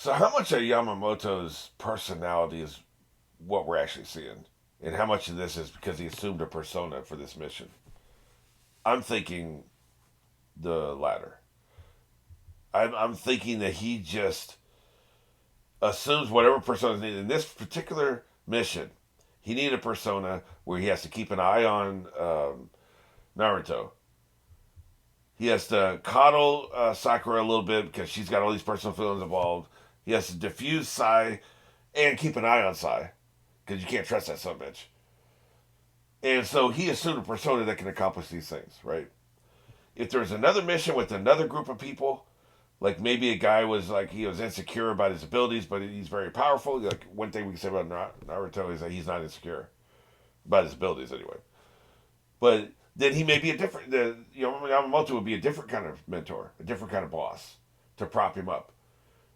So how much of Yamamoto's personality is what we're actually seeing? And how much of this is because he assumed a persona for this mission? I'm thinking the latter. I'm thinking that he just assumes whatever persona is needed. In this particular mission, he needed a persona where he has to keep an eye on Naruto. He has to coddle Sakura a little bit because she's got all these personal feelings involved. He has to diffuse Sai and keep an eye on Sai because you can't trust that son of a bitch. And so he assumed a persona that can accomplish these things, right? If there's another mission with another group of people, like maybe a guy was like he was insecure about his abilities, but he's very powerful. Like one thing we can say about Naruto is that he's not insecure about his abilities anyway. But then he may be a different. Yamamoto would be a different kind of mentor, a different kind of boss to prop him up.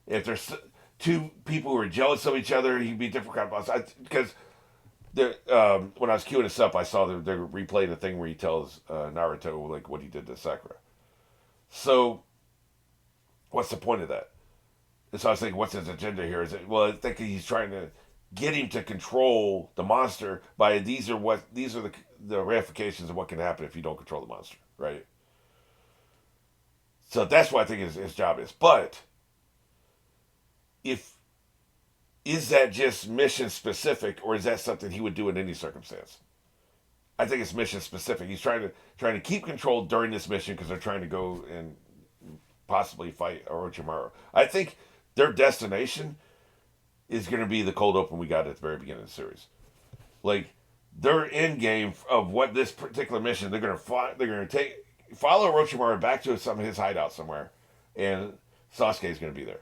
If there's two people who are jealous of each other, he'd be a different kind of boss. Because when I was queuing this up, I saw they're replaying the thing where he tells Naruto like what he did to Sakura. So what's the point of that? And so I was thinking, what's his agenda here? Is it well? I think he's trying to get him to control the monster by these are the ramifications of what can happen if you don't control the monster, right? So that's what I think his job is. But if is that just mission specific, or is that something he would do in any circumstance? I think it's mission specific. He's trying to keep control during this mission because they're trying to go and possibly fight Orochimaru. I think their destination is going to be the cold open we got at the very beginning of the series. Like their end game of what this particular mission they're going to follow Orochimaru back to some of his hideout somewhere, and Sasuke is going to be there.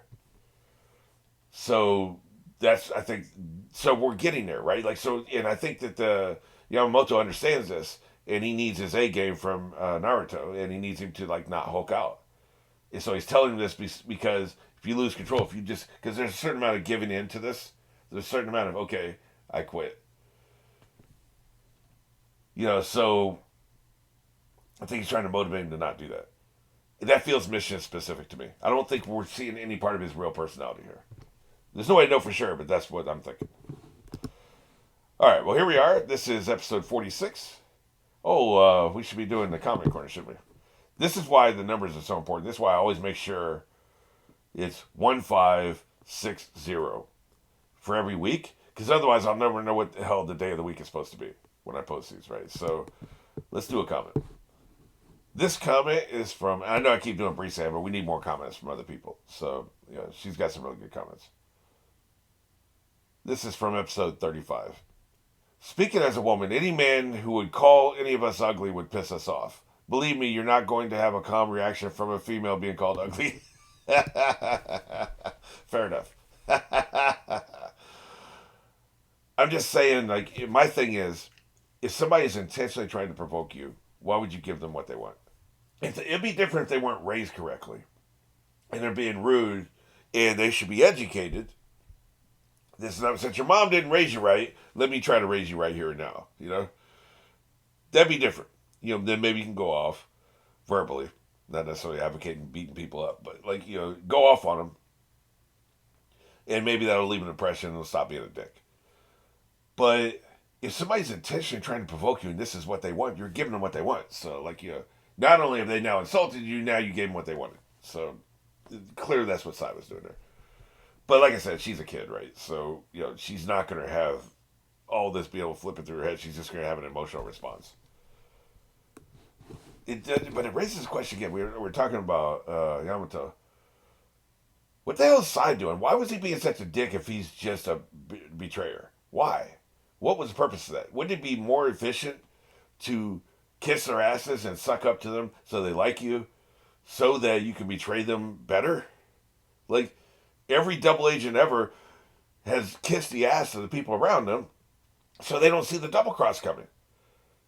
So that's I think so we're getting there right. Like so, and I think that the Yamamoto understands this, and he needs his A game from Naruto, and he needs him to like not Hulk out. And so he's telling him this because if you lose control, if you just because there's a certain amount of giving in to this, there's a certain amount of okay, I quit. So I think he's trying to motivate him to not do that. That feels mission specific to me. I don't think we're seeing any part of his real personality here. There's no way to know for sure, but that's what I'm thinking. All right, well, here we are. This is episode 46. We should be doing the comment corner, shouldn't we? This is why the numbers are so important. This is why I always make sure it's 1560 for every week, because otherwise I'll never know what the hell the day of the week is supposed to be when I post these, right? So let's do a comment. This comment is from, I know I keep doing Brisa, but we need more comments from other people. So, she's got some really good comments. This is from episode 35. Speaking as a woman, any man who would call any of us ugly would piss us off. Believe me, you're not going to have a calm reaction from a female being called ugly. Fair enough. I'm just saying, like, my thing is, if somebody is intentionally trying to provoke you, why would you give them what they want? It'd be different if they weren't raised correctly and they're being rude and they should be educated. This is not since your mom didn't raise you right. Let me try to raise you right here and now. That'd be different. Then maybe you can go off verbally, not necessarily advocating beating people up, but go off on them, and maybe that'll leave an impression and they'll stop being a dick. But if somebody's intentionally trying to provoke you and this is what they want, you're giving them what they want. So not only have they now insulted you, now you gave them what they wanted. So clearly that's what Sai was doing there. But like I said, she's a kid, right? So, she's not going to have all this be able to flip it through her head. She's just going to have an emotional response. But it raises a question again. We're talking about Yamato. What the hell is Sai doing? Why was he being such a dick if he's just a betrayer? Why? What was the purpose of that? Wouldn't it be more efficient to kiss their asses and suck up to them so they like you so that you can betray them better? Like, every double agent ever has kissed the ass of the people around them so they don't see the double cross coming.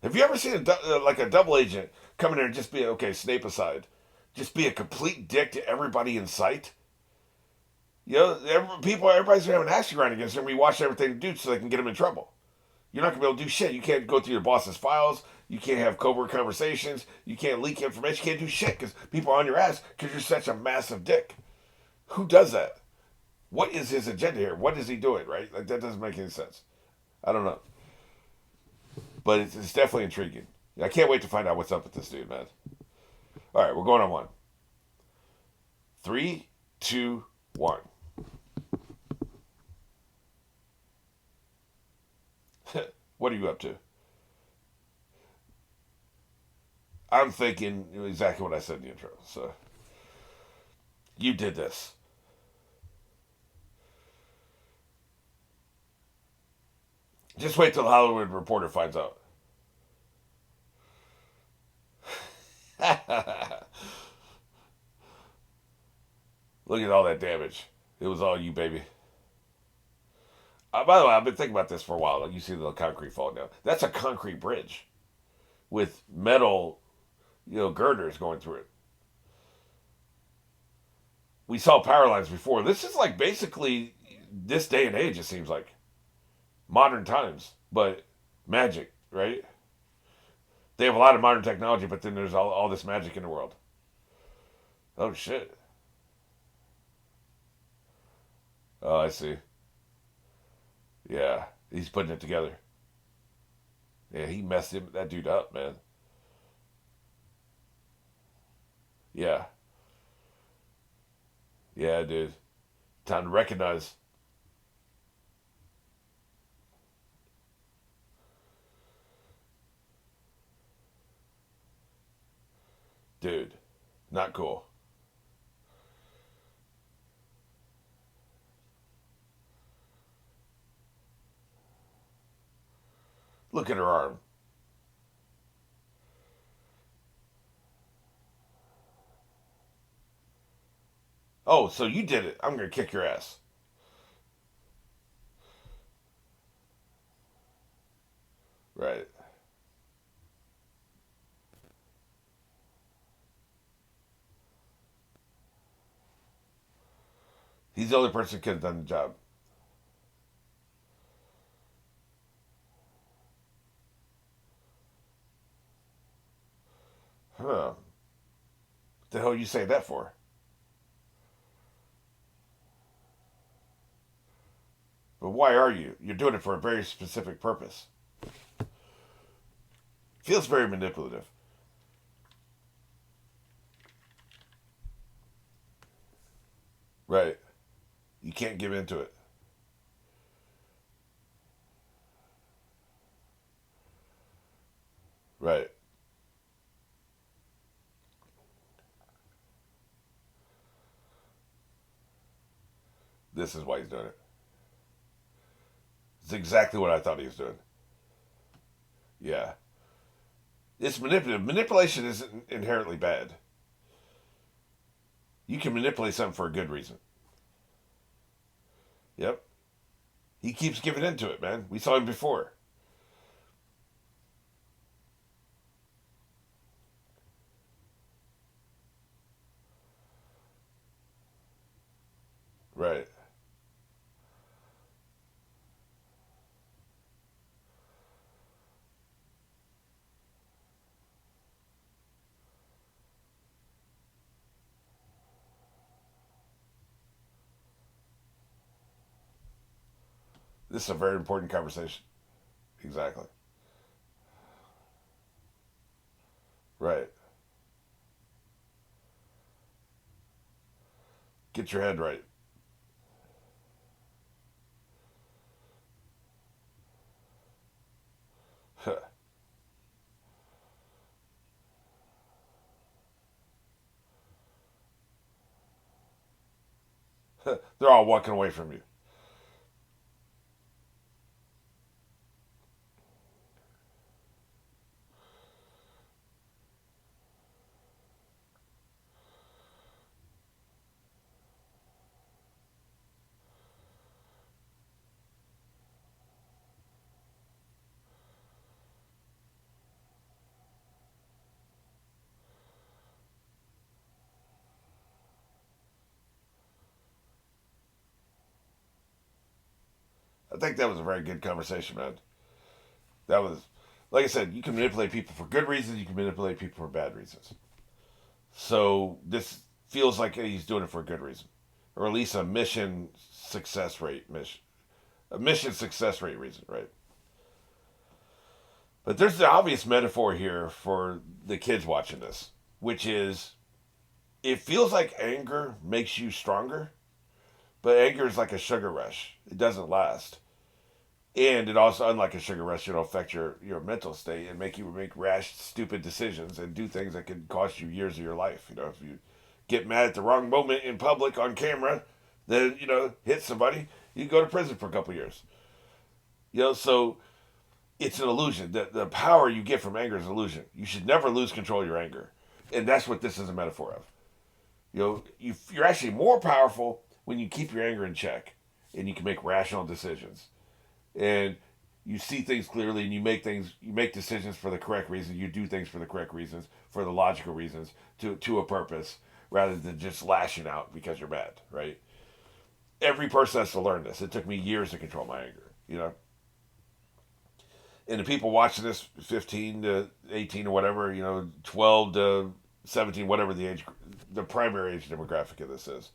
Have you ever seen a double agent come in there and just be, okay, Snape aside, just be a complete dick to everybody in sight? Everybody's having an axe to grind against them. We watch everything they do so they can get them in trouble. You're not going to be able to do shit. You can't go through your boss's files. You can't have covert conversations. You can't leak information. You can't do shit because people are on your ass because you're such a massive dick. Who does that? What is his agenda here? What is he doing? Right? Like that doesn't make any sense. I don't know, but it's definitely intriguing. I can't wait to find out what's up with this dude, man. All right, we're going on one. Three, two, one. What are you up to? I'm thinking exactly what I said in the intro. So you did this. Just wait till the Hollywood Reporter finds out. Look at all that damage. It was all you, baby. By the way, I've been thinking about this for a while. Like you see the concrete falling down. That's a concrete bridge with metal, girders going through it. We saw power lines before. This is like basically this day and age. It seems like modern times, but magic, right? They have a lot of modern technology, but then there's all this magic in the world. Oh shit! Oh, I see. Yeah, he's putting it together. Yeah, he messed that dude up, man. Yeah, yeah, dude. Time to recognize, dude. Not cool. Look at her arm. Oh, so you did it. I'm gonna kick your ass. Right. He's the only person who could have done the job. Huh. What the hell are you saying that for? But why are you? You're doing it for a very specific purpose. Feels very manipulative. Right. You can't give into it. Right. This is why he's doing it. It's exactly what I thought he was doing. Yeah. It's manipulative. Manipulation isn't inherently bad. You can manipulate something for a good reason. Yep. He keeps giving into it, man. We saw him before. Right. This is a very important conversation. Exactly. Right. Get your head right. They're all walking away from you. I think that was a very good conversation, man. That was, like I said, you can manipulate people for good reasons. You can manipulate people for bad reasons. So this feels like he's doing it for a good reason. or at least a mission success rate reason, right? But there's the obvious metaphor here for the kids watching this, which is it feels like anger makes you stronger, but anger is like a sugar rush. It doesn't last. And it also, unlike a sugar rush, it'll affect your mental state and make you make rash, stupid decisions and do things that could cost you years of your life. You know, if you get mad at the wrong moment in public on camera, then, hit somebody, you go to prison for a couple years. So it's an illusion. The power you get from anger is an illusion. You should never lose control of your anger. And that's what this is a metaphor of. You're actually more powerful when you keep your anger in check and you can make rational decisions. And you see things clearly and you make decisions for the correct reasons. You do things for the correct reasons, for the logical reasons, to a purpose, rather than just lashing out because you're mad, right? Every person has to learn this. It took me years to control my anger. And the people watching this, 15 to 18 or whatever, 12 to 17, whatever the primary age demographic of this is.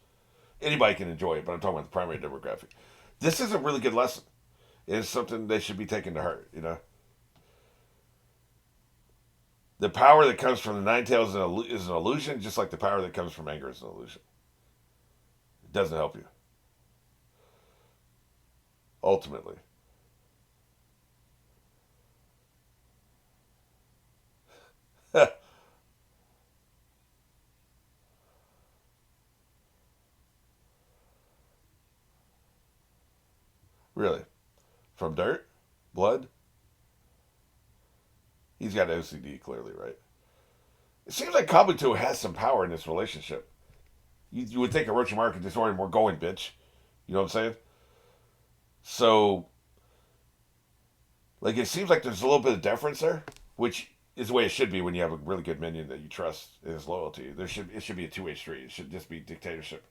Anybody can enjoy it, but I'm talking about the primary demographic. This is a really good lesson. It's something they should be taking to heart. The power that comes from the Nine Tails is an illusion, just like the power that comes from anger is an illusion. It doesn't help you. Ultimately. Really? From dirt? Blood? He's got OCD, clearly, right? It seems like Kabuto has some power in this relationship. You would think Orochimaru could just order more going, bitch. You know what I'm saying? So, like, it seems like there's a little bit of deference there, which is the way it should be when you have a really good minion that you trust in his loyalty. It should be a two-way street. It should just be dictatorship.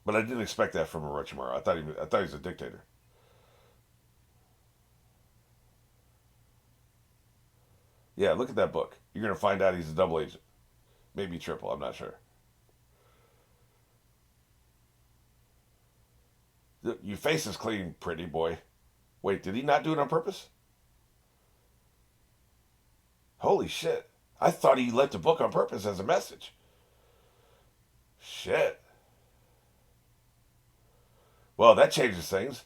But I didn't expect that from Orochimaru. I thought he was a dictator. Yeah, look at that book. You're gonna find out he's a double agent, maybe triple. I'm not sure. Your face is clean, pretty boy. Wait, did he not do it on purpose? Holy shit! I thought he left the book on purpose as a message. Shit. Well, that changes things.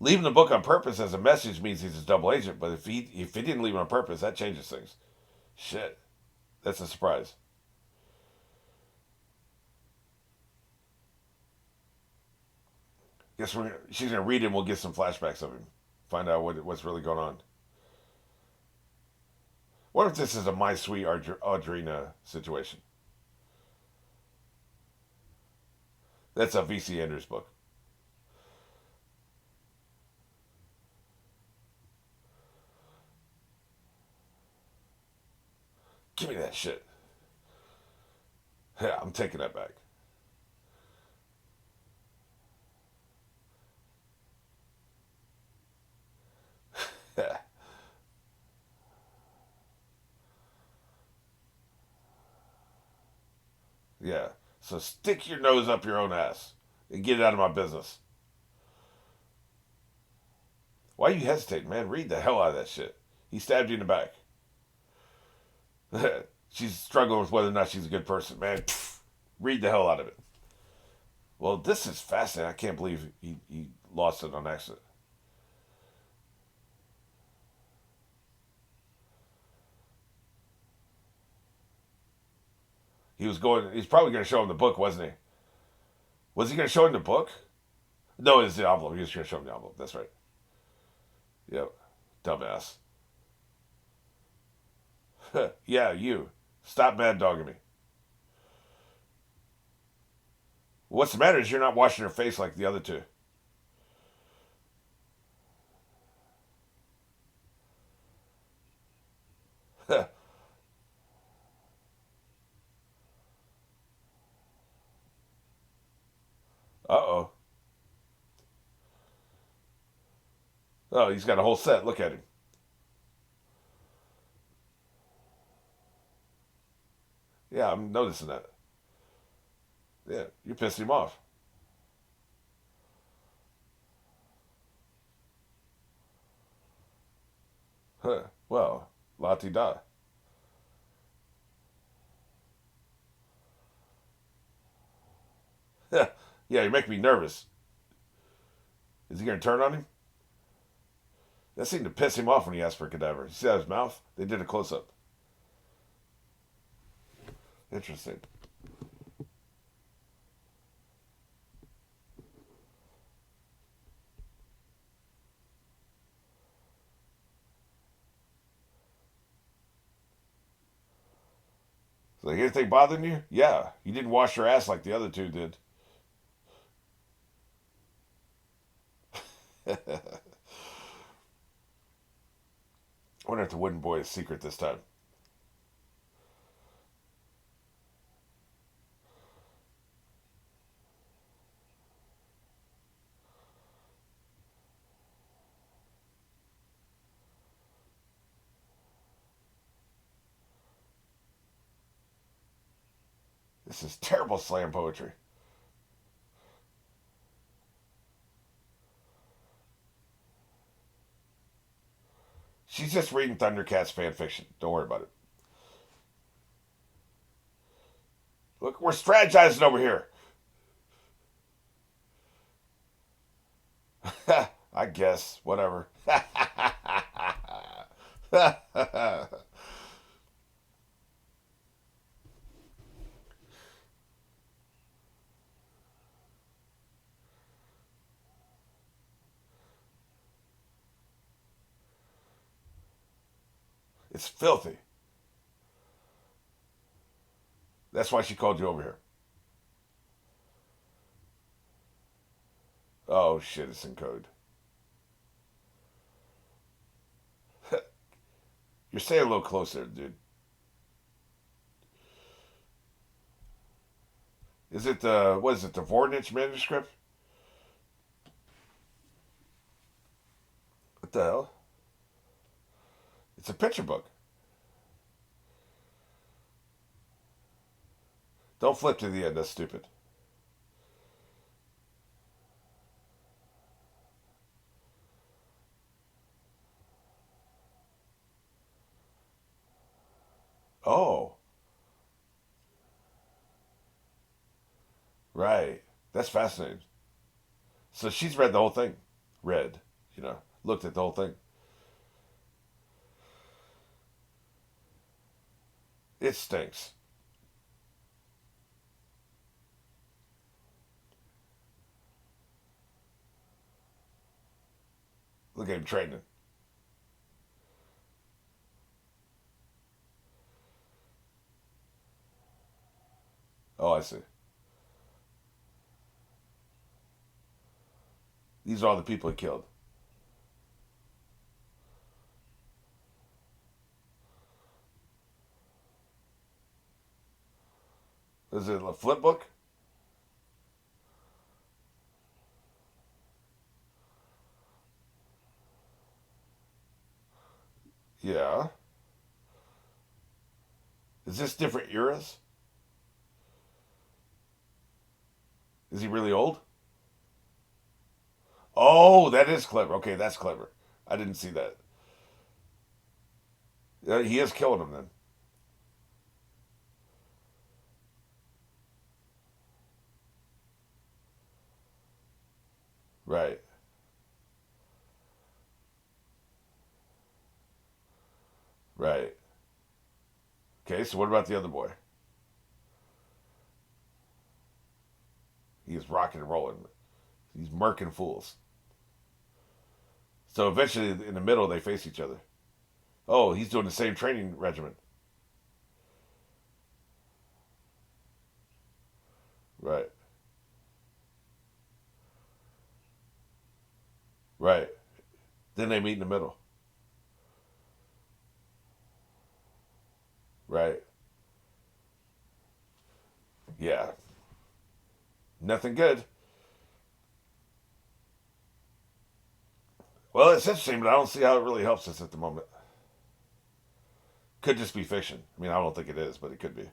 Leaving the book on purpose as a message means he's a double agent, but if he didn't leave it on purpose, that changes things. Shit, that's a surprise. Guess she's gonna read it and we'll get some flashbacks of him. Find out what's really going on. What if this is a My Sweet Audrina situation? That's a VC Andrews book. Give me that shit. Yeah, I'm taking that back. Yeah. So stick your nose up your own ass and get it out of my business. Why are you hesitating, man? Read the hell out of that shit. He stabbed you in the back. She's struggling with whether or not she's a good person, man. Pfft, read the hell out of it. Well, this is fascinating. I can't believe he lost it on accident. He's probably going to show him the book, wasn't he? Was he going to show him the book? No, it's the envelope. He was going to show him the envelope. That's right. Yep. Dumbass. Yeah, you. Stop mad dogging me. What's the matter is you're not washing your face like the other two. Uh oh. Oh, he's got a whole set. Look at him. Yeah, I'm noticing that. Yeah, you pissed him off. Huh. Well, la ti da. Yeah, you make me nervous. Is he going to turn on him? That seemed to piss him off when he asked for a cadaver. You see that his mouth? They did a close up. Interesting. So, like, anything bothering you? Yeah. You didn't wash your ass like the other two did. I wonder if the wooden boy is secret this time. This is terrible slam poetry. She's just reading Thundercats fan fiction. Don't worry about it. Look, we're strategizing over here. I guess. Whatever. It's filthy. That's why she called you over here. Oh shit, it's in code. You're staying a little closer, dude. Is it the what is it, the Vornich manuscript? What the hell? It's a picture book. Don't flip to the end, that's stupid. Oh, right. That's fascinating. So she's read the whole thing. Read, looked at the whole thing. It stinks. Look at him training. Oh, I see. These are all the people he killed. Is it a flip book? Yeah. Is this different eras? Is he really old? Oh, that is clever. Okay, that's clever. I didn't see that. He is killing him then. Right. Right. Okay, so what about the other boy? He is rocking and rolling. He's murking fools. So eventually, in the middle, they face each other. Oh, he's doing the same training regimen. Right. Right. Then they meet in the middle. Right. Yeah. Nothing good. Well, it's interesting, but I don't see how it really helps us at the moment. Could just be fiction. I mean, I don't think it is, but it could be.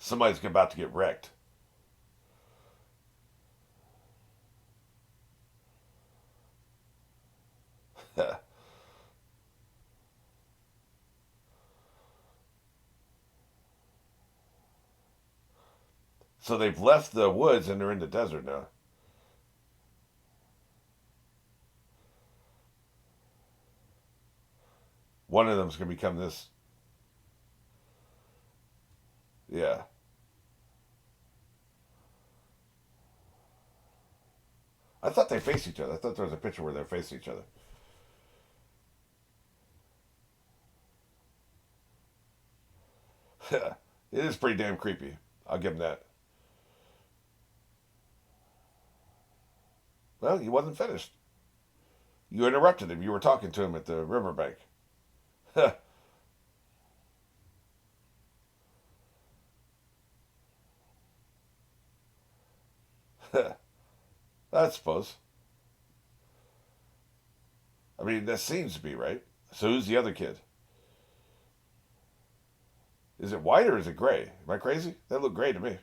Somebody's about to get wrecked. So they've left the woods and they're in the desert now. One of them's going to become this. Yeah. I thought they faced each other. I thought there was a picture where they're facing each other. It is pretty damn creepy. I'll give him that. Well, he wasn't finished. You interrupted him. You were talking to him at the riverbank. I suppose. I mean, that seems to be right. So who's the other kid? Is it white or is it gray? Am I crazy? That looked gray to me.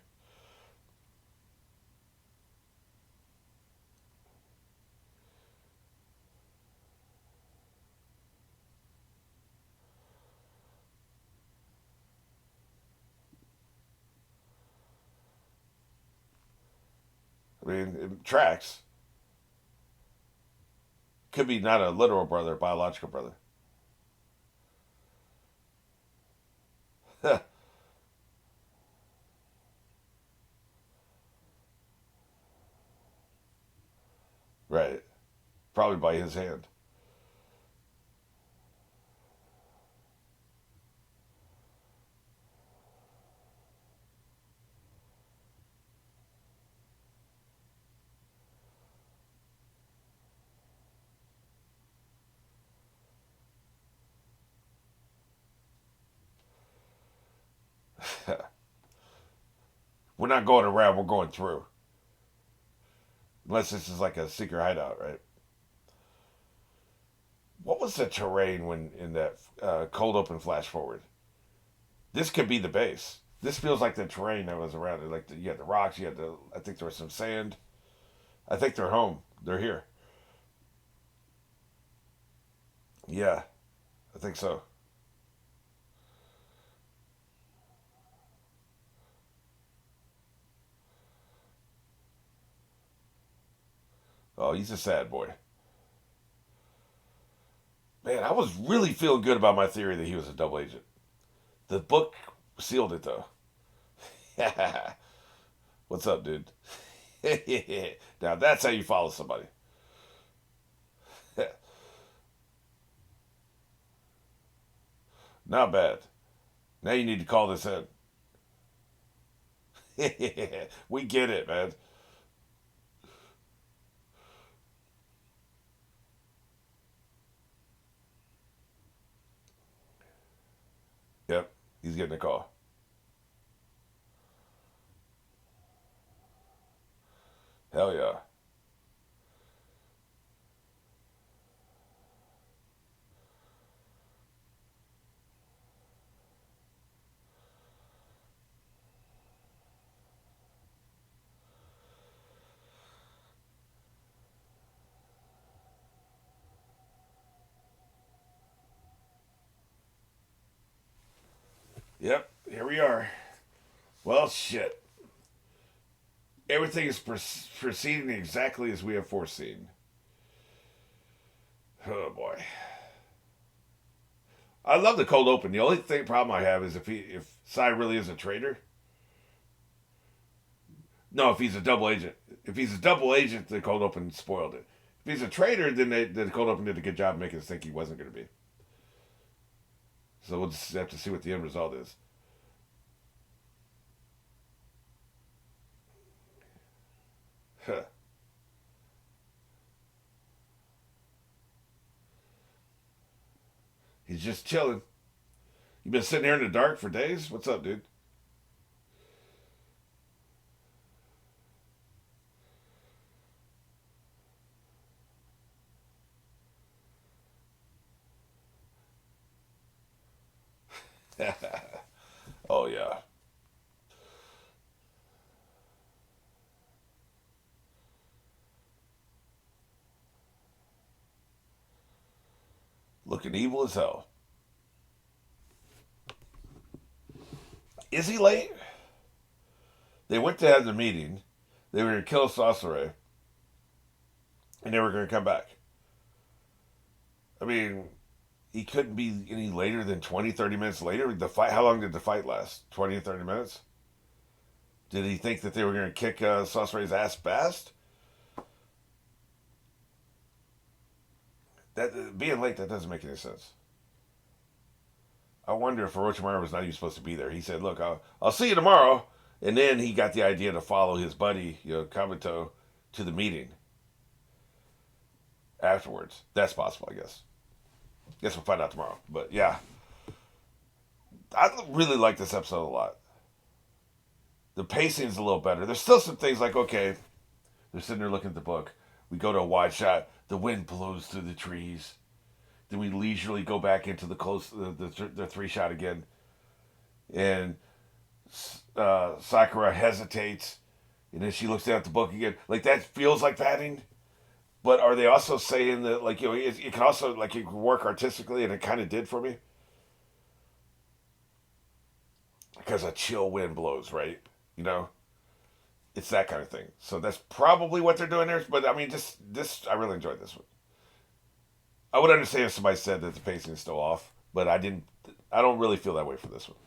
I mean, it tracks. Could be not a literal brother, a biological brother. Right. Probably by his hand. We're not going around, we're going through. Unless this is like a secret hideout, right? What was the terrain when in that cold open flash forward? This could be the base. This feels like the terrain that was around it. Like you had the rocks, you had the. I think there was some sand. I think they're home. They're here. Yeah, I think so. Oh, he's a sad boy. Man, I was really feeling good about my theory that he was a double agent. The book sealed it though. What's up, dude? Now that's how you follow somebody. Not bad. Now you need to call this in. We get it, man. Yep, he's getting a call. Hell yeah. Yep, here we are. Well, shit. Everything is proceeding exactly as we have foreseen. Oh boy. I love the cold open. The only problem I have is if Sai really is a traitor. No, if he's a double agent. If he's a double agent, the cold open spoiled it. If he's a traitor, then the cold open did a good job making us think he wasn't going to be. So we'll just have to see what the end result is. Huh. He's just chilling. You been sitting here in the dark for days? What's up, dude? Oh yeah. looking evil as hell. Is he late? They went to have the meeting. They were going to kill Sasori. And they were going to come back. I mean, he couldn't be any later than 20, 30 minutes later. The fight. How long did the fight last? 20 or 30 minutes? Did he think that they were going to kick Sasori's ass fast? That being late, that doesn't make any sense. I wonder if Orochimaru was not even supposed to be there. He said, "Look, I'll see you tomorrow," and then he got the idea to follow his buddy, Kabuto, to the meeting afterwards. That's possible, I guess. Guess we'll find out tomorrow. But yeah, I really like this episode a lot. The pacing's a little better. There's still some things like, okay, they're sitting there looking at the book. We go to a wide shot. The wind blows through the trees. Then we leisurely go back into the three shot again. And Sakura hesitates. And then she looks down at the book again. Like, that feels like padding. But are they also saying that, like, it can also, like, it can work artistically, and it kind of did for me? Because a chill wind blows, right? It's that kind of thing. So that's probably what they're doing there. But, I mean, I really enjoyed this one. I would understand if somebody said that the pacing is still off, but I don't really feel that way for this one.